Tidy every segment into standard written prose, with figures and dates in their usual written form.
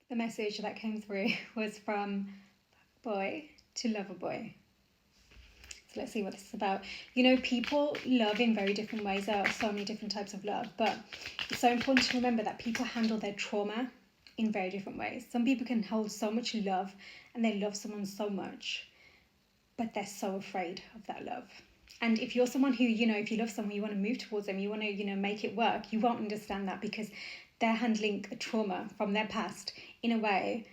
The message that came through was from boy to lover boy. So let's see what this is about. You know, people love in very different ways. There are so many different types of love, but it's so important to remember that people handle their trauma in very different ways. Some people can hold so much love and they love someone so much, but they're so afraid of that love. And if you're someone who, you know, if you love someone, you want to move towards them, you want to, you know, make it work, you won't understand that because they're handling a trauma from their past in a way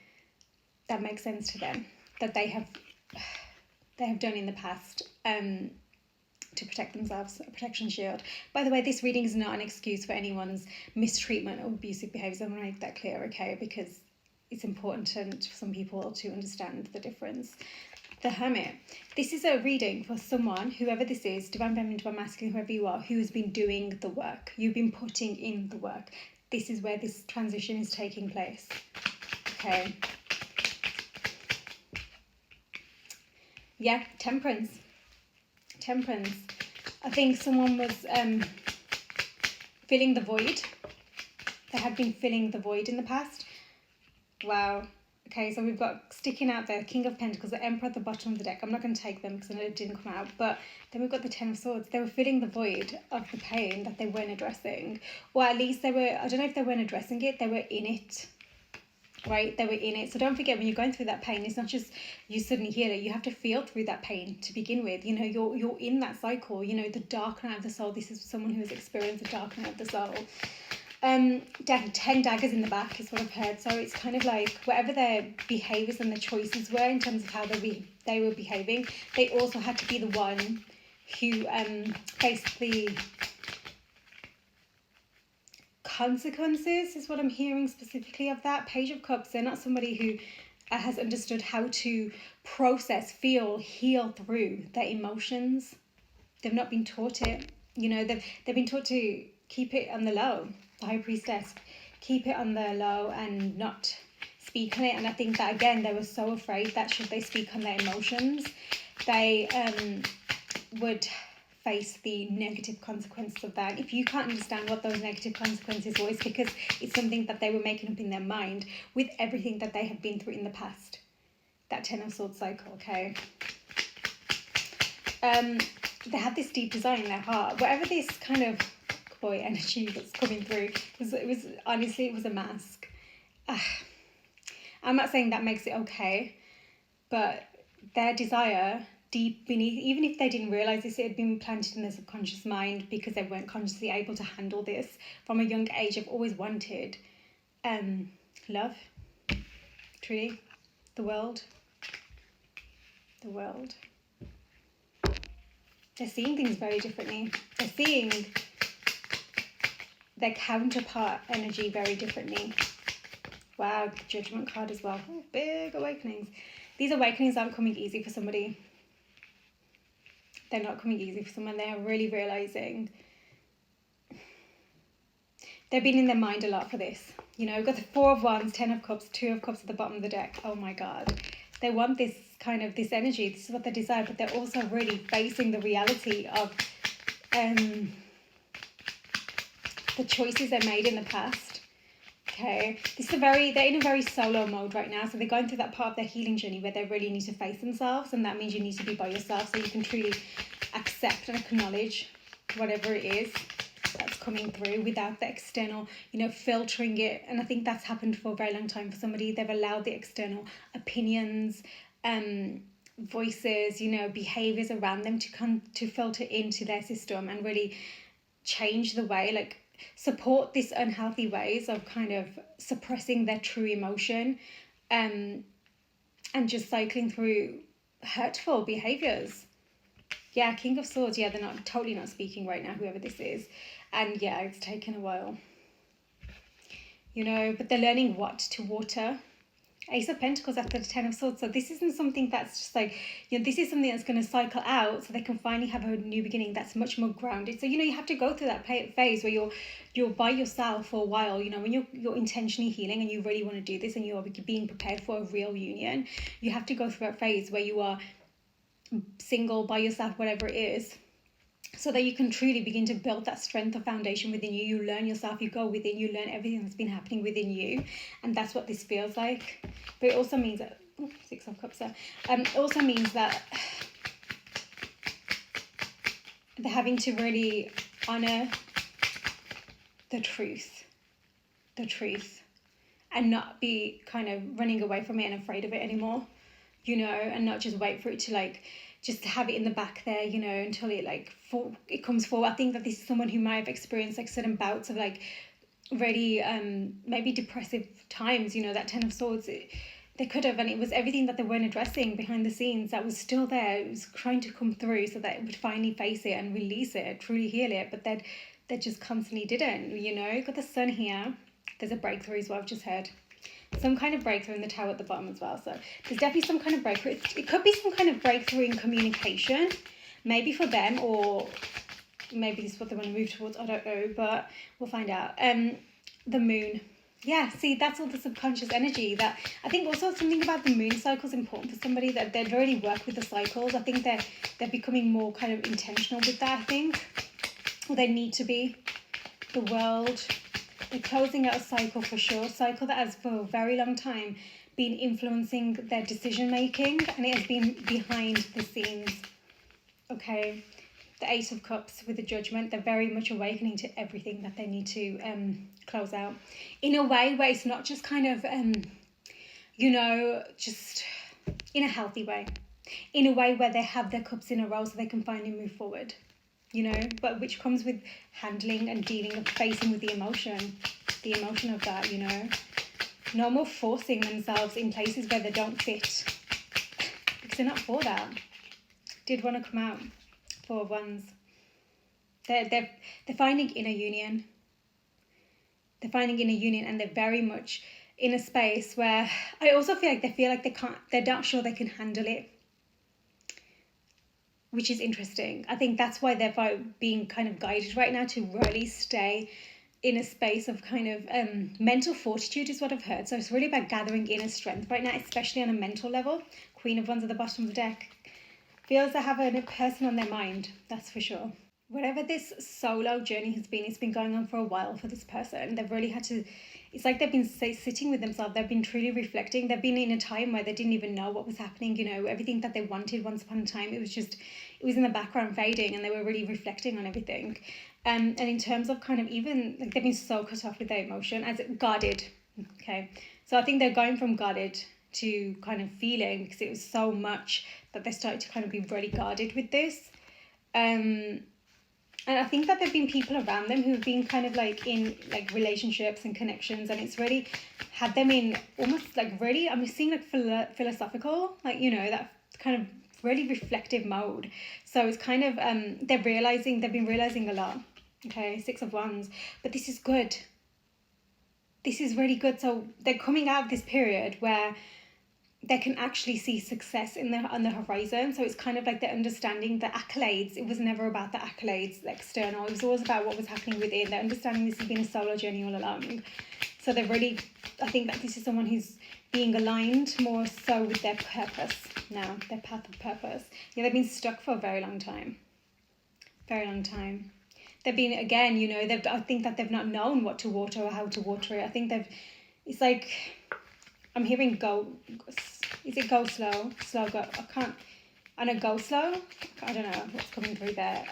that makes sense to them, that they have done in the past to protect themselves, a protection shield. By the way, this reading is not an excuse for anyone's mistreatment or abusive behaviours. I want to make that clear, okay? Because it's important for some people to understand the difference. The Hermit. This is a reading for someone, whoever this is, divine feminine, divine masculine, whoever you are, who has been doing the work. You've been putting in the work. This is where this transition is taking place. Okay. Yeah, Temperance. Temperance. I think someone was filling the void. They had been filling the void in the past. Wow. Okay, so we've got sticking out there, King of Pentacles, the Emperor at the bottom of the deck. I'm not going to take them because I know it didn't come out. But then we've got the Ten of Swords. They were filling the void of the pain that they weren't addressing. Or at least they were, I don't know if they weren't addressing it, they were in it. Right, they were in it. So don't forget, when you're going through that pain, it's not just you suddenly heal it. You have to feel through that pain to begin with. You know, you're in that cycle. You know, the dark night of the soul. This is someone who has experienced the dark night of the soul. 10 daggers in the back is what I've heard. So it's kind of like whatever their behaviours and their choices were in terms of how they were behaving, they also had to be the one who faced the consequences, is what I'm hearing specifically of that. Page of Cups, they're not somebody who has understood how to process, feel, heal through their emotions. They've not been taught it. You know, they've been taught to keep it on the low. The High Priestess, keep it on the low and not speak on it. And I think that, again, they were so afraid that should they speak on their emotions, they would face the negative consequences of that. If you can't understand what those negative consequences were, it's because it's something that they were making up in their mind with everything that they have been through in the past. That Ten of Swords cycle, okay? They had this deep desire in their heart. Whatever this kind of boy energy that's coming through, it was honestly, it was a mask. I'm not saying that makes it okay, but their desire deep beneath, even if they didn't realize this, it had been planted in their subconscious mind because they weren't consciously able to handle this from a young age. I've always wanted love, truly, the world. They're seeing things very differently. They're seeing their counterpart energy very differently. Wow, the Judgment card as well. Oh, big awakenings. These awakenings aren't coming easy for somebody. They're not coming easy for someone. They are really realising they've been in their mind a lot for this. You know, we've got the Four of Wands, Ten of Cups, Two of Cups at the bottom of the deck. Oh my God. They want this kind of, this energy. This is what they desire, but they're also really facing the reality of the choices they made in the past. Okay, they're in a very solo mode right now, so they're going through that part of their healing journey where they really need to face themselves, and that means you need to be by yourself so you can truly accept and acknowledge whatever it is that's coming through without the external, you know, filtering it. And I think that's happened for a very long time for somebody. They've allowed the external opinions, voices, you know, behaviors around them to come to filter into their system and really change the way, like, support this unhealthy ways of kind of suppressing their true emotion, and just cycling through hurtful behaviors. Yeah, King of Swords. Yeah, they're totally not speaking right now, whoever this is. And yeah, it's taken a while, you know, but they're learning what to water. Ace of Pentacles after the Ten of Swords. So this isn't something that's just like, you know, this is something that's going to cycle out so they can finally have a new beginning that's much more grounded. So, you know, you have to go through that phase where you're by yourself for a while, you know, when you're intentionally healing and you really want to do this and you're being prepared for a real union. You have to go through that phase where you are single, by yourself, whatever it is, so that you can truly begin to build that strength or foundation within you. You learn yourself, you go within, you learn everything that's been happening within you, and that's what this feels like. But it also means that Six of Cups there. It also means that they're having to really honor the truth, and not be kind of running away from it and afraid of it anymore, you know, and not just wait for it to like just have it in the back there, you know, until it like it comes forward. I think that this is someone who might have experienced like certain bouts of like really maybe depressive times, you know, that Ten of Swords. They could have, and it was everything that they weren't addressing behind the scenes that was still there. It was trying to come through so that it would finally face it and release it, truly heal it, but they just constantly didn't, you know. Got the Sun here. There's a breakthrough as well, I've just heard. Some kind of breakthrough in the Tower at the bottom as well. So there's definitely some kind of breakthrough. It could be some kind of breakthrough in communication, maybe for them, or maybe this is what they want to move towards. I don't know, but we'll find out. The Moon. Yeah, see, that's all the subconscious energy. That I think also something about the moon cycle is important for somebody, that they'd already work with the cycles. I think they're becoming more kind of intentional with that, I think. Or they need to be. The World. They're closing out a cycle for sure. Cycle that has for a very long time been influencing their decision making, and it has been behind the scenes. Okay. The Ace of Cups with the Judgment, they're very much awakening to everything that they need to close out in a way where it's not just kind of you know, just in a healthy way, in a way where they have their cups in a row so they can finally move forward, you know, but which comes with handling and dealing and facing with the emotion of that, you know. No more forcing themselves in places where they don't fit, because they're not for that. Did want to come out. Four of Wands. They're finding inner union. They're finding inner union, and they're very much in a space where I also feel like they're not sure they can handle it, which is interesting. I think that's why they're being kind of guided right now to really stay in a space of kind of mental fortitude is what I've heard. So it's really about gathering inner strength right now, especially on a mental level. Queen of Wands at the bottom of the deck. Feels they have a person on their mind, that's for sure. Whatever this solo journey has been, it's been going on for a while for this person. They've really had to, it's like they've been sitting with themselves. They've been truly reflecting. They've been in a time where they didn't even know what was happening, you know, everything that they wanted once upon a time. It was in the background fading, and they were really reflecting on everything. And in terms of kind of even, like, they've been so cut off with their emotion, as guarded, okay? So I think they're going from guarded to kind of feeling, because it was so much that they started to kind of be really guarded with this. And I think that there have been people around them who have been kind of like in like relationships and connections, and it's really had them in almost like really, I'm seeing like philosophical, like, you know, that kind of really reflective mode. So it's kind of, they've been realizing a lot. Okay, Six of Wands, but this is good. This is really good. So they're coming out of this period where they can actually see success on the horizon. So it's kind of like they're understanding the accolades. It was never about the accolades, the external. It was always about what was happening within. They're understanding this has been a solo journey all along. So they're really, I think that this is someone who's being aligned more so with their purpose now, their path of purpose. Yeah, they've been stuck for a very long time. Very long time. They've been, again, you know, I think that they've not known what to water or how to water it. I think it's like, I'm hearing is it go slow? Slow go, I know go slow? I don't know what's coming through there.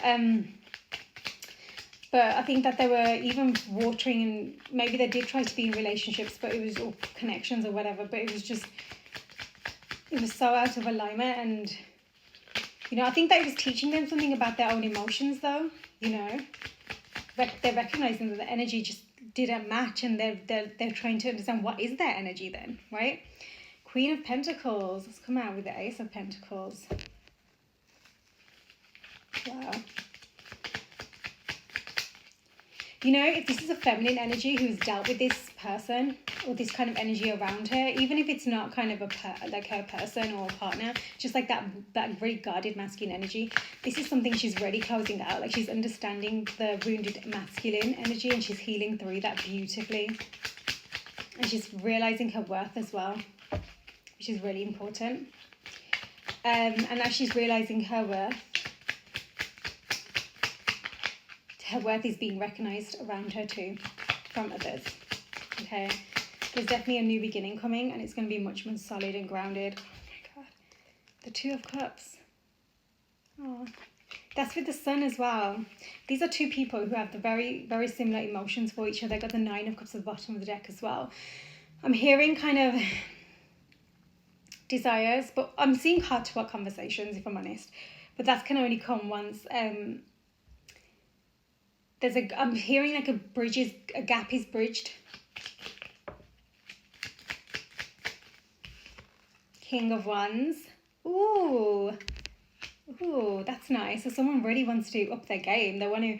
But I think that they were even watering, and maybe they did try to be in relationships, but it was all connections or whatever, but it was so out of alignment. And, you know, I think that it was teaching them something about their own emotions though, you know. They're recognizing that the energy just didn't match, and they're trying to understand what is their energy then, right? Queen of Pentacles. Let's come out with the Ace of Pentacles. Wow. You know, if this is a feminine energy who's dealt with this person or this kind of energy around her, even if it's not kind of like her person or partner, just like that very guarded masculine energy, this is something she's really closing out. Like, she's understanding the wounded masculine energy, and she's healing through that beautifully. And she's realizing her worth as well, which is really important. And as she's realizing her worth, her worth is being recognized around her too, from others. Okay, there's definitely a new beginning coming, and it's going to be much more solid and grounded. Oh my God, the Two of Cups. Oh, that's with the Sun as well. These are two people who have the very, very similar emotions for each other. Got the Nine of Cups at the bottom of the deck as well. I'm hearing kind of desires, but I'm seeing heart-to-heart conversations, if I'm honest. But that can only come once I'm hearing like a gap is bridged. King of Wands. Ooh, that's nice. So someone really wants to up their game. They want to,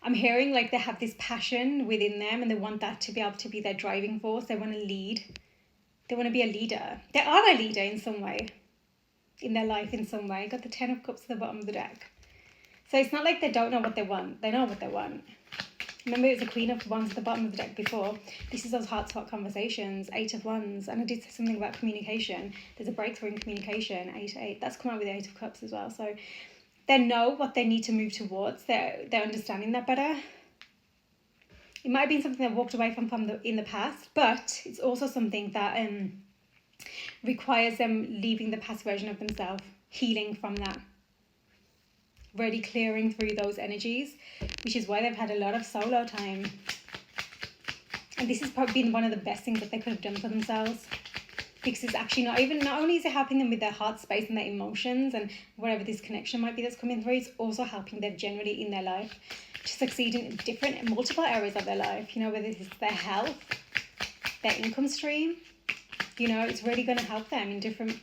I'm hearing like they have this passion within them, and they want that to be able to be their driving force. They want to lead. They want to be a leader. They are a leader in some way, in their life in some way. Got the Ten of Cups at the bottom of the deck. So it's not like they don't know what they want. They know what they want. Remember, it was the Queen of Wands at the bottom of the deck before. This is those heart-to-heart conversations. Eight of Wands. And I did say something about communication. There's a breakthrough in communication. 8-8. That's come out with the Eight of Cups as well. So they know what they need to move towards. They're understanding that better. It might have been something they walked away from in the past, but it's also something that requires them leaving the past version of themselves, healing from that. Really clearing through those energies, which is why they've had a lot of solo time. And this has probably been one of the best things that they could have done for themselves, because it's actually not only is it helping them with their heart space and their emotions and whatever this connection might be that's coming through, it's also helping them generally in their life to succeed in multiple areas of their life, you know, whether it's their health, their income stream, you know, it's really going to help them in different,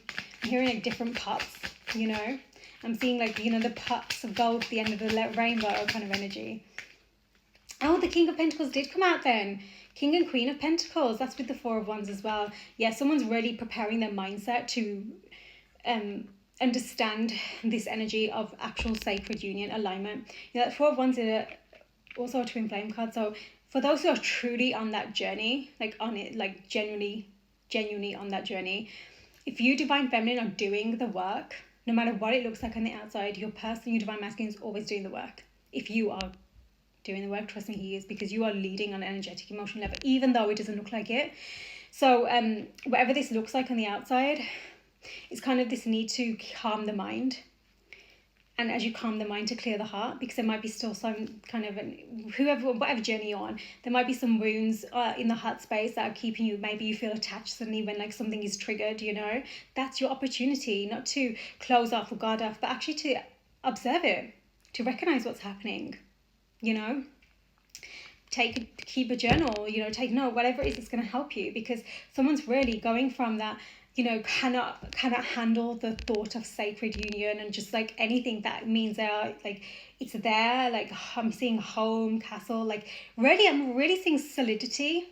I'm hearing like different pots, you know. I'm seeing like, you know, the pots of gold at the end of the rainbow kind of energy. Oh, the King of Pentacles did come out then. King and Queen of Pentacles. That's with the Four of Wands as well. Yeah, someone's really preparing their mindset to understand this energy of actual sacred union, alignment. You know, that Four of Wands is also a twin flame card. So for those who are truly on that journey, like on it, like genuinely on that journey, if you Divine Feminine are doing the work, no matter what it looks like on the outside, your person, your Divine Masculine is always doing the work. If you are doing the work, trust me, he is, because you are leading on an energetic, emotional level, even though it doesn't look like it. So whatever this looks like on the outside, it's kind of this need to calm the mind. And as you calm the mind, to clear the heart, because there might be still some kind of, whatever journey you're on, there might be some wounds in the heart space that are keeping you, maybe you feel attached suddenly when like something is triggered, you know. That's your opportunity, not to close off or guard off, but actually to observe it, to recognize what's happening, you know. Keep a journal, you know, take note, whatever it is that's going to help you, because someone's really going from that, you know, cannot handle the thought of sacred union and just like anything that means they are like, it's there, like I'm seeing home, castle, like really, I'm really seeing solidity,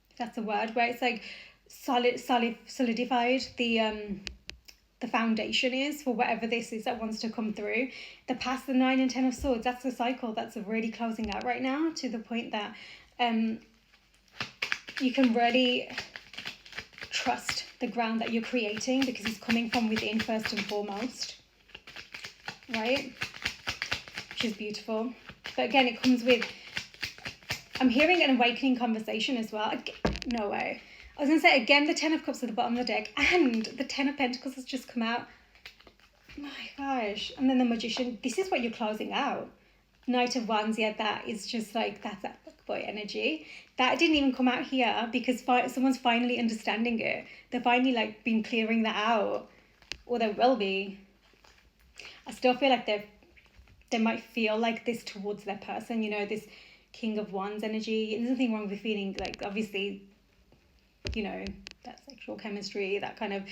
if that's a word, where it's like solidified the foundation is for whatever this is that wants to come through. The past, the 9 and 10 of Swords, that's the cycle that's really closing out right now, to the point that you can really trust the ground that you're creating, because it's coming from within first and foremost, right? Which is beautiful. But again, it comes with, I'm hearing an awakening conversation as well. No way. I was going to say, again, the Ten of Cups at the bottom of the deck, and the Ten of Pentacles has just come out. My gosh. And then the Magician. This is what you're closing out. Knight of Wands, yeah, that is just like, that's that boy energy. That didn't even come out here, because someone's finally understanding it. They're finally like been clearing that out. Or they will be. I still feel like they might feel like this towards their person, you know, this King of Wands energy. There's nothing wrong with feeling like, obviously, you know, that sexual chemistry, that kind of,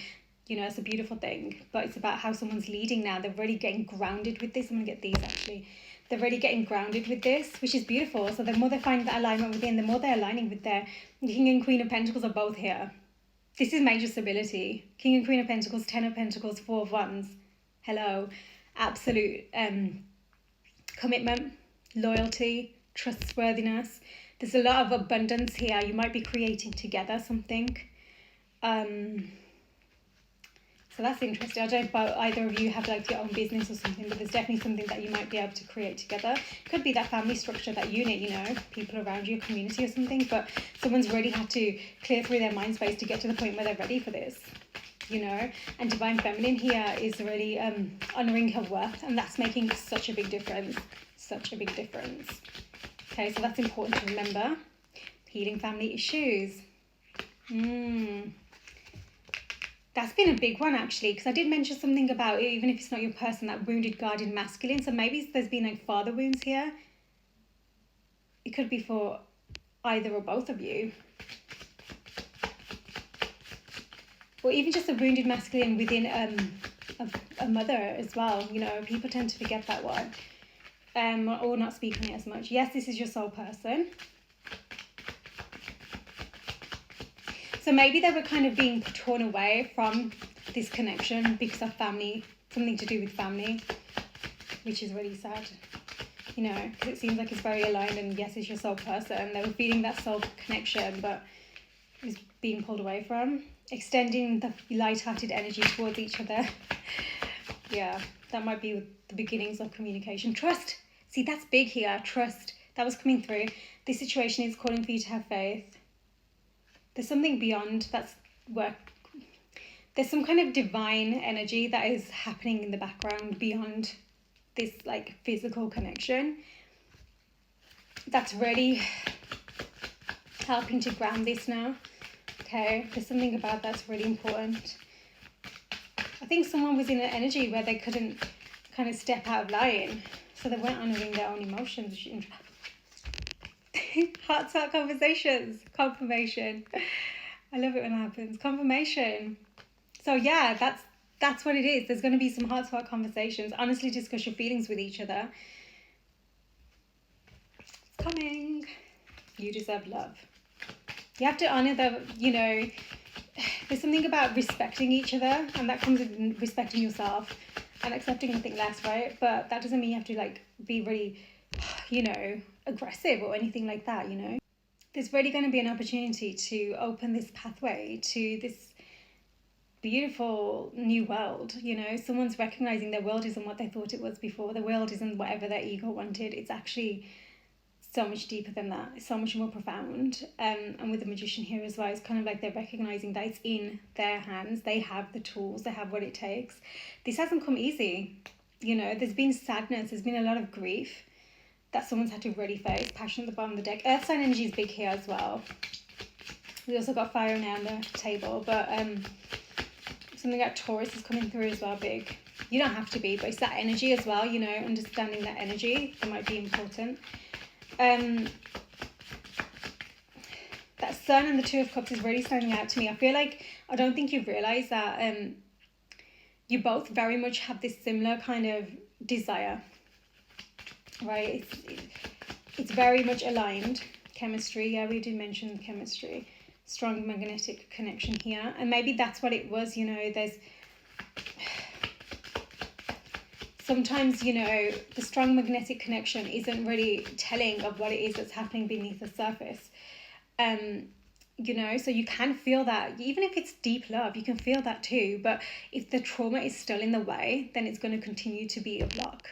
you know, it's a beautiful thing, but it's about how someone's leading now. They're really getting grounded with this. I'm gonna get these actually. They're really getting grounded with this, which is beautiful. So the more they find that alignment within, the more they're aligning with their King and Queen of Pentacles are both here. This is major stability. King and Queen of Pentacles, 10 of Pentacles, 4 of Wands. Hello. Absolute commitment, loyalty, trustworthiness. There's a lot of abundance here. You might be creating together something. So that's interesting. I don't know if either of you have like your own business or something, but there's definitely something that you might be able to create together. Could be that family structure, that unit, you know, people around you, community or something, but someone's really had to clear through their mind space to get to the point where they're ready for this, you know. And Divine Feminine here is really honouring her worth, and that's making such a big difference. Such a big difference. Okay, so that's important to remember. Healing family issues. That's been a big one, actually, because I did mention something about, even if it's not your person, that wounded guardian masculine. So maybe there's been like father wounds here. It could be for either or both of you. Or even just a wounded masculine within a mother as well. You know, people tend to forget that one. Or not speak on it as much. Yes, this is your soul person. So maybe they were kind of being torn away from this connection because of family, something to do with family, which is really sad, you know, because it seems like it's very aligned, and yes, it's your soul person. They were feeling that soul connection, but it was being pulled away from, extending the light-hearted energy towards each other. Yeah, that might be the beginnings of communication. Trust. See, that's big here. Trust. That was coming through. This situation is calling for you to have faith. There's something beyond that's work. There's some kind of divine energy that is happening in the background beyond this like physical connection. That's really helping to ground this now. Okay, there's something about that's really important. I think someone was in an energy where they couldn't kind of step out of line, so they weren't honoring their own emotions. Heart-to-heart conversations, confirmation. I love it when that happens. Confirmation. So yeah, that's what it is. There's going to be some heart-to-heart conversations. Honestly, discuss your feelings with each other. It's coming. You deserve love. You have to honor the, you know, there's something about respecting each other, and that comes with respecting yourself and accepting nothing less, right? But that doesn't mean you have to like be really, you know, aggressive or anything like that, you know. There's really going to be an opportunity to open this pathway to this beautiful new world, you know. Someone's recognizing their world isn't what they thought it was before. The world isn't whatever their ego wanted. It's actually so much deeper than that. It's so much more profound. And with the Magician here as well, it's kind of like they're recognizing that it's in their hands. They have the tools. They have what it takes. This hasn't come easy, you know. There's been sadness. There's been a lot of grief that someone's had to really face. Passion at the bottom of the deck. Earth sign energy is big here as well. We also got fire now on the table, but something like Taurus is coming through as well, big. You don't have to be, but it's that energy as well, you know, understanding that energy that might be important. That Sun and the Two of Cups is really standing out to me. I feel like, I don't think you've realised that you both very much have this similar kind of desire, right? It's very much aligned. Chemistry, yeah, we did mention chemistry. Strong magnetic connection here, and maybe that's what it was, you know. There's sometimes, you know, the strong magnetic connection isn't really telling of what it is that's happening beneath the surface. You know, so you can feel that, even if it's deep love, you can feel that too, but if the trauma is still in the way, then it's going to continue to be a block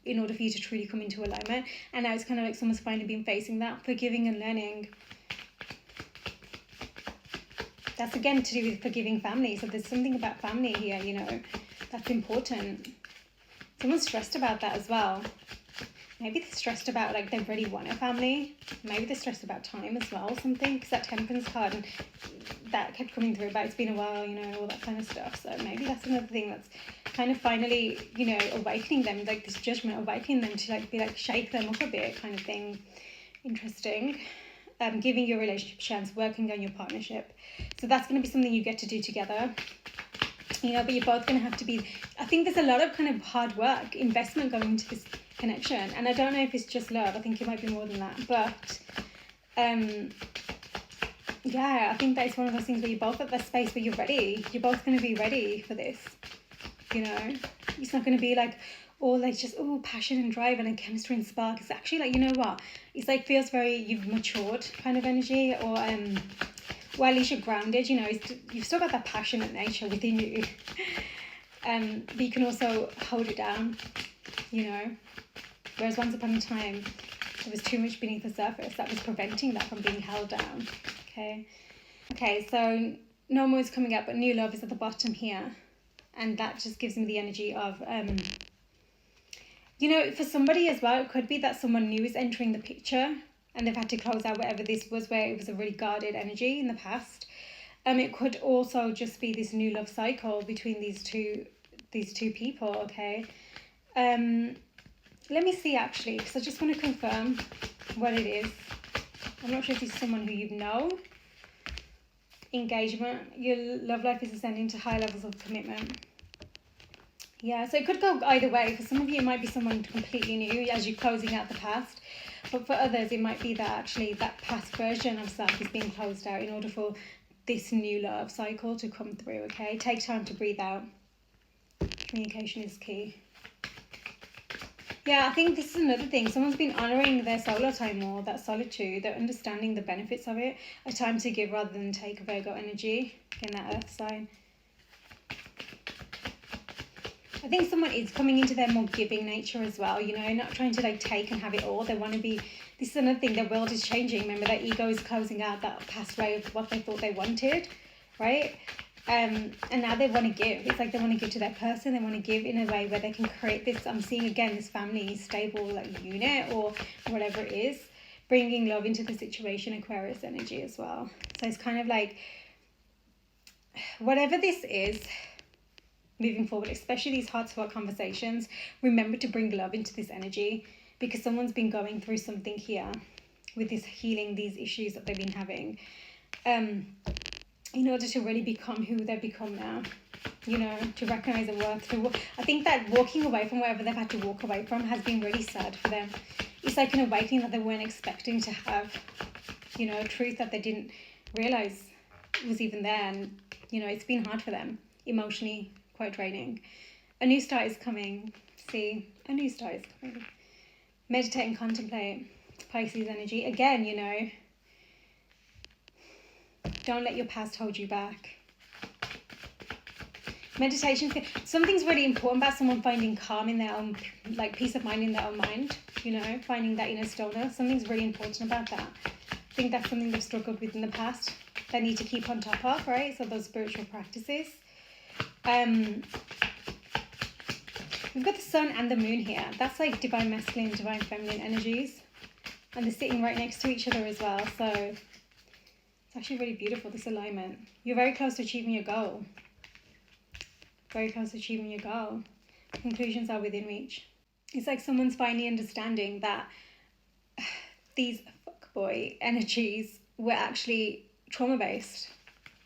in order for you to truly come into alignment. And now it's kind of like someone's finally been facing that, forgiving and learning. That's again to do with forgiving family. So there's something about family here, you know, that's important. Someone's stressed about that as well. Maybe they're stressed about, like, they really want a family. Maybe they're stressed about time as well or something, because that Temperance card, and that kept coming through about it's been a while, you know, all that kind of stuff. So maybe that's another thing that's kind of finally, you know, awakening them, like this judgment, awakening them to like be like, shake them up a bit kind of thing. Interesting. Giving your relationship a chance, working on your partnership. So that's going to be something you get to do together. You know, but you're both going to have to be, I think there's a lot of kind of hard work, investment going into this connection. And I don't know if it's just love. I think it might be more than that. But, yeah, I think that is one of those things where you're both at that space where you're ready. You're both going to be ready for this, you know. It's not going to be like, or like just, oh, passion and drive and a chemistry and spark. It's actually like, you know what? It's like feels very, you've matured kind of energy, or well, at least you're grounded, you know, you've still got that passionate nature within you. But you can also hold it down, you know. Whereas once upon a time, there was too much beneath the surface that was preventing that from being held down, okay? Okay, so normal is coming up, but new love is at the bottom here. And that just gives me the energy of, you know, for somebody as well, it could be that someone new is entering the picture and they've had to close out whatever this was, where it was a really guarded energy in the past. It could also just be this new love cycle between these two people, okay? Let me see, actually, because I just want to confirm what it is. I'm not sure if this is someone who you know. Engagement. Your love life is ascending to high levels of commitment. Yeah, so it could go either way. For some of you, it might be someone completely new as you're closing out the past. But for others, it might be that actually that past version of self is being closed out in order for this new love cycle to come through, okay? Take time to breathe out. Communication is key. Yeah, I think this is another thing. Someone's been honouring their solo time more, that solitude. They're understanding the benefits of it. A time to give rather than take, Virgo energy. Again, that earth sign. I think someone is coming into their more giving nature as well, you know, not trying to like take and have it all. They want to be, this is another thing, their world is changing. Remember, their ego is closing out that past way of what they thought they wanted, right? And now they want to give. It's like they want to give to their person. They want to give in a way where they can create this, I'm seeing again, this family, stable like unit or whatever it is, bringing love into the situation, Aquarius energy as well. So it's kind of like, whatever this is, moving forward, especially these heart-to-heart conversations, remember to bring love into this energy, because someone's been going through something here with this healing, these issues that they've been having, in order to really become who they've become now, you know, to recognize their worth. I think that walking away from whatever they've had to walk away from has been really sad for them. It's like an awakening that they weren't expecting to have, you know, truth that they didn't realize was even there. And, you know, it's been hard for them, emotionally quite draining. A new start is coming. See, a new start is coming. Meditate and contemplate. Pisces energy. Again, you know, don't let your past hold you back. Meditation, something's really important about someone finding calm in their own, like peace of mind in their own mind, you know, finding that inner stillness. Something's really important about that. I think that's something they've struggled with in the past. They need to keep on top of, right? So those spiritual practices. We've got the sun and the moon here. That's like divine masculine, divine feminine energies. And they're sitting right next to each other as well. So it's actually really beautiful, this alignment. You're very close to achieving your goal. Very close to achieving your goal. Conclusions are within reach. It's like someone's finally understanding that these fuckboy energies were actually trauma-based.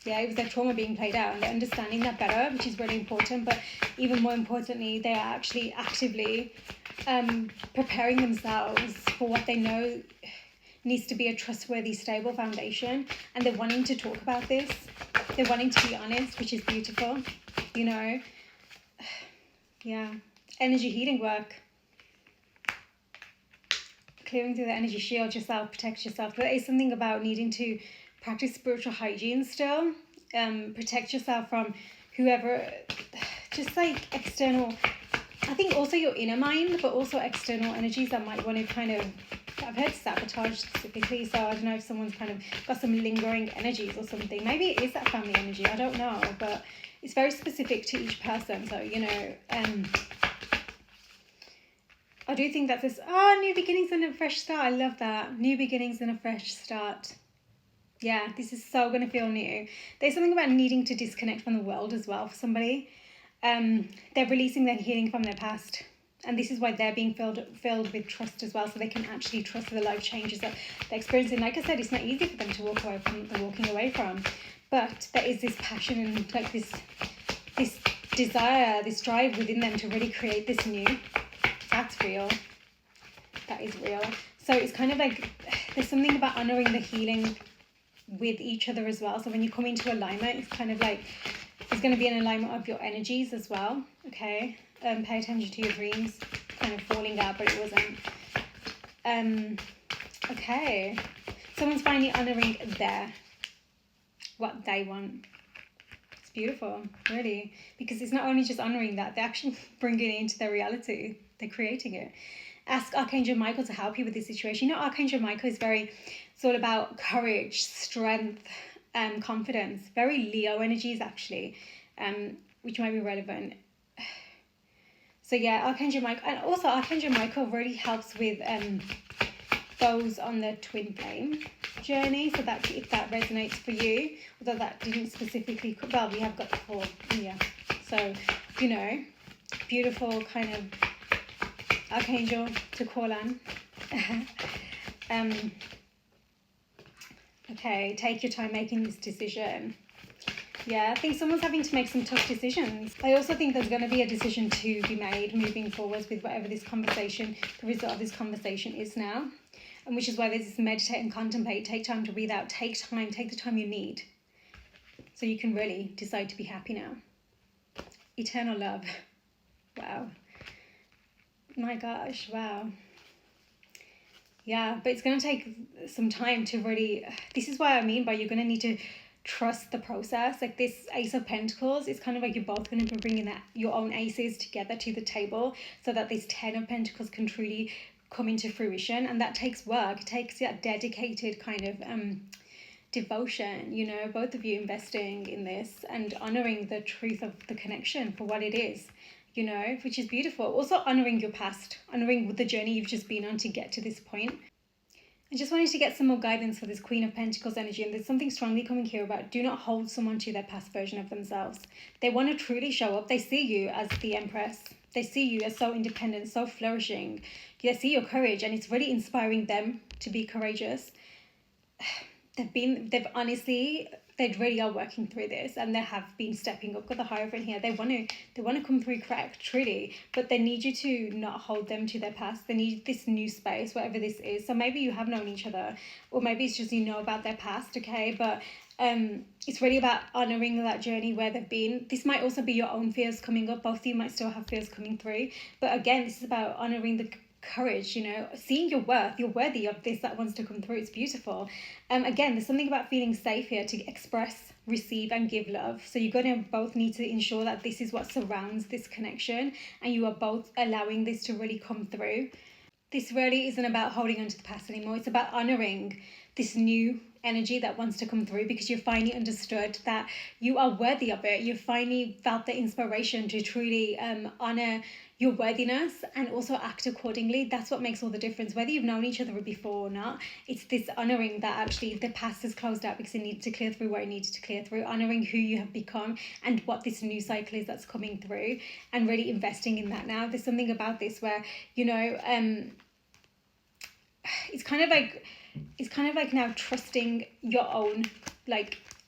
Yeah, it was their trauma being played out, and they're understanding that better, which is really important. But even more importantly, they are actually actively preparing themselves for what they know needs to be a trustworthy, stable foundation. And they're wanting to talk about this. They're wanting to be honest, which is beautiful, you know. Yeah, energy healing work. Clearing through the energy, shield yourself, protect yourself. But there is something about needing to practice spiritual hygiene still. Protect yourself from whoever, just like external, I think also your inner mind, but also external energies that might want to kind of, I've heard sabotage specifically, so I don't know if someone's kind of got some lingering energies or something. Maybe it is that family energy, I don't know, but it's very specific to each person. So, you know, I do think that this, new beginnings and a fresh start. I love that. New beginnings and a fresh start. Yeah, this is so going to feel new. There's something about needing to disconnect from the world as well for somebody. They're releasing their healing from their past. And this is why they're being filled with trust as well, so they can actually trust the life changes that they're experiencing. Like I said, it's not easy for them to walk away from what they're walking away from. But there is this passion and like this desire, this drive within them to really create this new. That's real. That is real. So it's kind of like there's something about honouring the healing with each other as well. So when you come into alignment, it's kind of like there's going to be an alignment of your energies as well. Okay. Pay attention to your dreams. Kind of falling out, but it wasn't. Okay. Someone's finally honouring their what they want. It's beautiful, really, because it's not only just honoring that, they're actually bringing it into their reality. They're creating it. Ask Archangel Michael to help you with this situation. You know, Archangel Michael is it's all about courage, strength, confidence. Very Leo energies, actually, which might be relevant. So yeah, Archangel Michael, and also Archangel Michael really helps with those on the twin flame journey. So that if that resonates for you, although that didn't specifically, well, we have got the 4 here. So, you know, beautiful kind of archangel to call on. Okay, take your time making this decision. Yeah, I think someone's having to make some tough decisions. I also think there's going to be a decision to be made moving forwards with whatever this conversation, the result of this conversation is now. And which is why there's this meditate and contemplate, take time to breathe out, take the time you need. So you can really decide to be happy now. Eternal love. Wow. My gosh, wow. Yeah, but it's going to take some time to really, this is what I mean by you're going to need to trust the process. Like this Ace of Pentacles, it's kind of like you're both going to be bringing your own aces together to the table so that this 10 of Pentacles can truly come into fruition. And that takes work. It takes that dedicated kind of devotion, you know, both of you investing in this and honoring the truth of the connection for what it is, you know, which is beautiful. Also honoring your past, honoring the journey you've just been on to get to this point. I just wanted to get some more guidance for this Queen of Pentacles energy, and there's something strongly coming here about do not hold someone to their past version of themselves. They want to truly show up. They see you as the Empress. They see you as so independent, so flourishing. They see your courage, and it's really inspiring them to be courageous. They really are working through this, and they have been stepping up. Got the Hierophant here. They want to come through correct, truly, but they need you to not hold them to their past. They need this new space, whatever this is. So maybe you have known each other, or maybe it's just you know about their past, okay? But it's really about honoring that journey where they've been. This might also be your own fears coming up. Both of you might still have fears coming through, but again, this is about honoring the courage, you know, seeing your worth. You're worthy of this that wants to come through. It's beautiful. Again, there's something about feeling safe here to express, receive and give love. So you're going to both need to ensure that this is what surrounds this connection, and you are both allowing this to really come through. This really isn't about holding on to the past anymore. It's about honoring this new energy that wants to come through, because you finally understood that you are worthy of it. You finally felt the inspiration to truly honor your worthiness and also act accordingly. That's what makes all the difference. Whether you've known each other before or not, it's this honoring that actually the past is closed out because it needed to clear through what it needed to clear through, honoring who you have become and what this new cycle is that's coming through, and really investing in that now. There's something about this where, you know, it's kind of like now trusting your own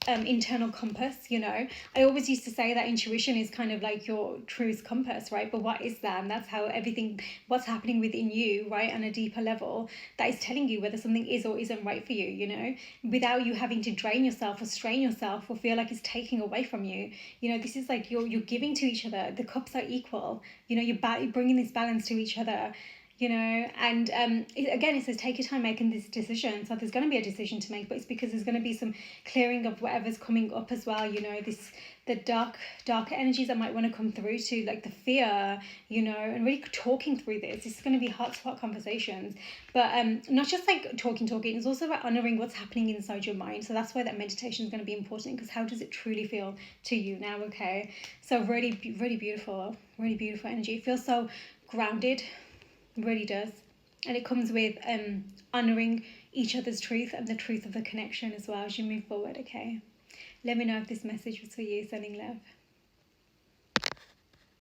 internal compass, you know. I always used to say that intuition is kind of like your truest compass, right? But what is that? And that's how what's happening within you, right, on a deeper level, that is telling you whether something is or isn't right for you, you know, without you having to drain yourself or strain yourself or feel like it's taking away from you. You know, this is like you're giving to each other. The cups are equal, you know. You're bringing this balance to each other, you know. And again, it says take your time making this decision. So there's going to be a decision to make, but it's because there's going to be some clearing of whatever's coming up as well, you know, the darker energies that might want to come through to, like the fear, you know, and really talking through this. It's going to be heart to heart conversations, but not just like talking. It's also about honoring what's happening inside your mind. So that's why that meditation is going to be important, because how does it truly feel to you now? Okay, so really beautiful energy. It feels so grounded. It really does. And it comes with honoring each other's truth and the truth of the connection as well as you move forward, okay? Let me know if this message was for you. Sending love.